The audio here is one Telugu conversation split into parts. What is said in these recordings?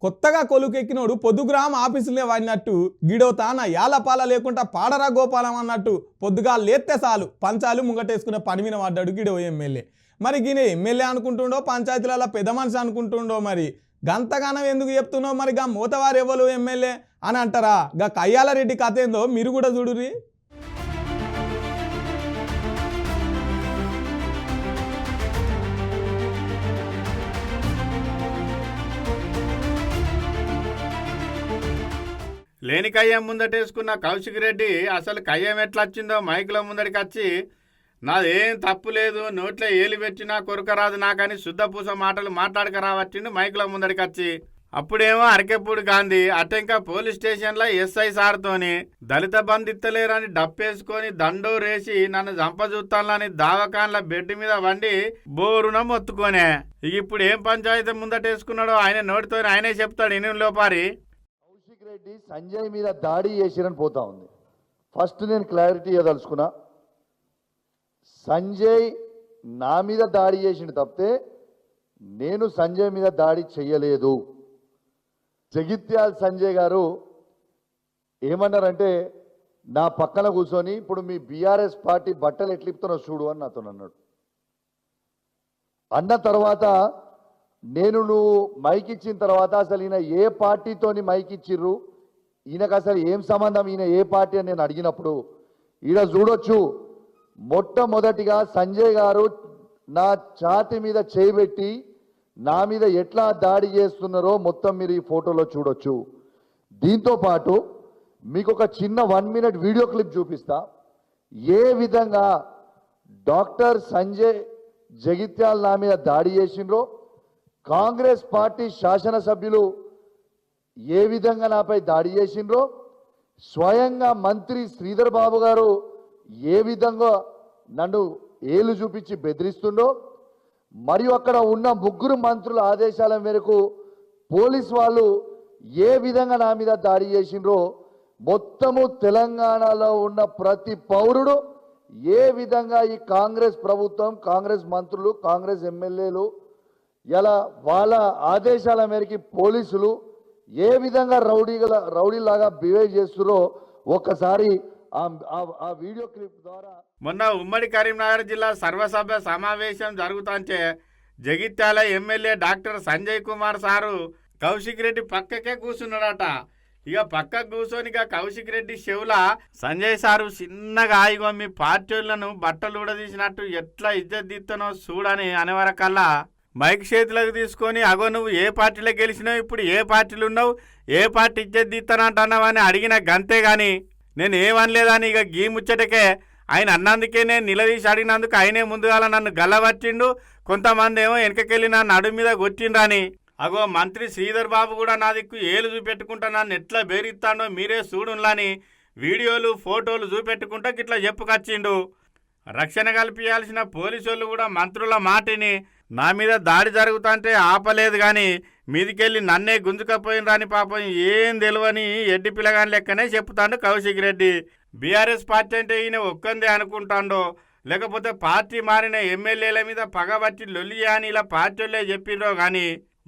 కొత్తగా కొలుకెక్కినోడు పొద్దుగ్రామ ఆఫీసులే వాడినట్టు గిడో తాన యాలపాల లేకుండా పాడరా గోపాలం అన్నట్టు పొద్దుగా లేస్తే చాలు పంచాలు ముంగటేసుకునే పని మీద పడ్డాడు గిడో ఎమ్మెల్యే. మరి గినే ఎమ్మెల్యే అనుకుంటుండో పంచాయతీలలో పెద్ద మనిషి అనుకుంటుండో మరి గంతగానం ఎందుకు చెప్తున్నావు? మరి గా మూతవారు ఎవరు ఎమ్మెల్యే అని అంటారా? గా కయ్యాలరెడ్డి కథ ఏందో మీరు కూడా చూడుర్రి. లేని కయ్యం ముందటేసుకున్న కౌశిక్ రెడ్డి అసలు కయ్యం ఎట్లా వచ్చిందో మైకుల ముందడికి వచ్చి నాదేం తప్పు లేదు, నోట్లో ఏలి పెట్టినా కొరకరాదు నాకని శుద్ధపూస మాటలు మాట్లాడకరావచ్చిండు మైకుల ముందడికి వచ్చి. అప్పుడేమో అరకెప్పుడు గాంధీ అటెంక పోలీస్ స్టేషన్లో ఎస్ఐ సార్తోని దళిత బంధు ఇత్తలేరని డప్పేసుకొని దండోరేసి నన్ను చంపజూస్తానని దావకాన్ల బెడ్ మీద వండి బోరున మొత్తుకోనే. ఇప్పుడు ఏం పంచాయతీ ముందటేసుకున్నాడో ఆయన నోటితో ఆయనే చెప్తాడు. ఇన్ని లోపారి కౌశిక్ రెడ్డి సంజయ్ మీద దాడి చేసిరని పోతా ఉంది. ఫస్ట్ నేను క్లారిటీ ఇవ్వదలుచుకున్నా, సంజయ్ నా మీద దాడి చేసిండు తప్పితే నేను సంజయ్ మీద దాడి చెయ్యలేదు. జగిత్యాల సంజయ్ గారు ఏమన్నారంటే నా పక్కన కూర్చొని ఇప్పుడు మీ బీఆర్ఎస్ పార్టీ బట్టలు ఎట్లిపుతున్నా చూడు అని నాతో అన్నాడు. అన్న తర్వాత నువ్వు మైక్ ఇచ్చిన తర్వాత అసలు ఈయన ఏ పార్టీతోని మైక్ ఇచ్చిర్రు, ఈయనకు అసలు ఏం సంబంధం, ఈయన ఏ పార్టీ అని నేను అడిగినప్పుడు ఈడ చూడొచ్చు మొట్టమొదటిగా సంజయ్ గారు నా ఛాతి మీద చేయబెట్టి నా మీద ఎట్లా దాడి చేస్తున్నారో మొత్తం మీరు ఈ ఫోటోలో చూడొచ్చు. దీంతో పాటు మీకు ఒక చిన్న 1 మినిట్ వీడియో క్లిప్ చూపిస్తా. ఏ విధంగా డాక్టర్ సంజయ్ జగిత్యాల నా మీద దాడి చేసిండ్రో, కాంగ్రెస్ పార్టీ శాసనసభ్యులు ఏ విధంగా నాపై దాడి చేసిండ్రో, స్వయంగా మంత్రి శ్రీధర్ బాబు గారు ఏ విధంగా నన్ను ఏలు చూపించి బెదిరిస్తుండో, మరియు అక్కడ ఉన్న 3 మంత్రుల ఆదేశాల మేరకు పోలీస్ వాళ్ళు ఏ విధంగా నా మీద దాడి చేసిండ్రో, మొత్తము తెలంగాణలో ఉన్న ప్రతి పౌరుడు ఏ విధంగా ఈ కాంగ్రెస్ ప్రభుత్వం, కాంగ్రెస్ మంత్రులు, కాంగ్రెస్ ఎమ్మెల్యేలు ఇలా వాళ్ళ ఆదేశాల మేరకు పోలీసులు ఏ విధంగా రౌడీలాగా బిహేవ్ చేస్తున్నారో ఒక్కసారి ఆ వీడియో క్లిప్ ద్వారా. మొన్న ఉమ్మడి కరీంనగర్ జిల్లా సర్వసభ్య సమావేశం జరుగుతుంటే Jagtial MLA doctor Sanjay Kumar sir Kaushik Reddy పక్కకే కూర్చున్నాడట. ఇక పక్కకు కూర్చొని కౌశిక్ రెడ్డి చెవుల సంజయ్ సారు చిన్నగా ఇగో మీ పార్టీలను బట్టలు ఊడదీసినట్టు ఎట్లా ఇజ్జత్ తీస్తానో చూడని అనేవరకల్లా మైక్ చేతులకు తీసుకొని అగో నువ్వు ఏ పార్టీలో గెలిచినావు, ఇప్పుడు ఏ పార్టీలు ఉన్నావు, ఏ పార్టీ ఇజ్జత్ తీస్తానంటున్నావని అడిగిన గంతే గాని నేను ఏమనలేదని ఇక గీ ముచ్చటకే ఆయన అన్నందుకే నేను నిలదీసి అడిగినందుకు ఆయనే ముందుగాల నన్ను గల్లబట్టిండు. కొంతమంది ఏమో వెనకకెళ్ళి నా నడుము మీద కొట్టిండ్రని. అగో మంత్రి శ్రీధర్ బాబు కూడా నా దిక్కు ఏలు చూపెట్టుకుంటా నన్ను ఎట్లా బెదిరిస్తానో మీరే చూడులని వీడియోలు ఫోటోలు చూపెట్టుకుంటా గిట్లా చెప్పుకొచ్చిండు. రక్షణ కల్పించాల్సిన పోలీసులు కూడా మంత్రుల మాటిని నా మీద దాడి జరుగుతుంటే ఆపలేదు కానీ మీదికెళ్ళి నన్నే గుంజుకపోయినరాని పాపం ఏం తెలియని ఎడ్డి పిల్లగాని లెక్కనే చెప్తాడు కౌశిక్ రెడ్డి. బీఆర్ఎస్ పార్టీ అంటే ఈయన ఒక్కందే అనుకుంటాడో లేకపోతే పార్టీ మారిన ఎమ్మెల్యేల మీద పగబట్టి లొల్లి అని ఇలా పార్టీలే చెప్పిండ్రో కానీ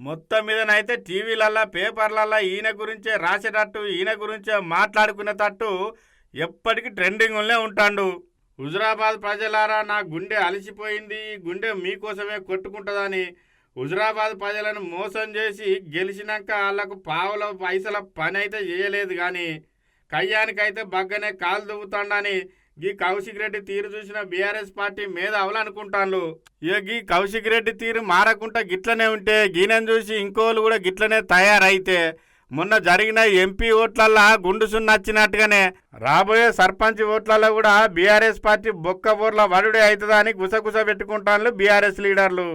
మొత్తం మీదనైతే టీవీలల్లా పేపర్లల్లా ఈయన గురించే రాసేటట్టు ఈయన గురించే మాట్లాడుకునేటట్టు ఎప్పటికీ ట్రెండింగ్లోనే ఉంటాడు. హుజురాబాద్ ప్రజలారా నా గుండె అలసిపోయింది, ఈ గుండె మీకోసమే కొట్టుకుంటుందని హుజురాబాద్ ప్రజలను మోసం చేసి గెలిచినాక వాళ్ళకు పావుల పైసల పని అయితే చేయలేదు కానీ కయ్యానికైతే బగ్గనే కాలు దువ్వుతాడని గీ కౌశిక్ రెడ్డి తీరు చూసిన బీఆర్ఎస్ పార్టీ మీద అవలనుకుంటాను. ఇక గీ కౌశిక్ రెడ్డి తీరు మారకుండా గిట్లనే ఉంటే గీనని చూసి ఇంకోళ్ళు కూడా గిట్లనే తయారైతే మొన్న జరిగిన ఎంపీ ఓట్లల్లా గుండు సున్నచ్చినట్టుగానే రాబోయే సర్పంచ్ ఓట్లలో కూడా బీఆర్ఎస్ పార్టీ బొక్క బోర్ల వడుడే అవుతుందని గుసగుస పెట్టుకుంటాను బీఆర్ఎస్ లీడర్లు.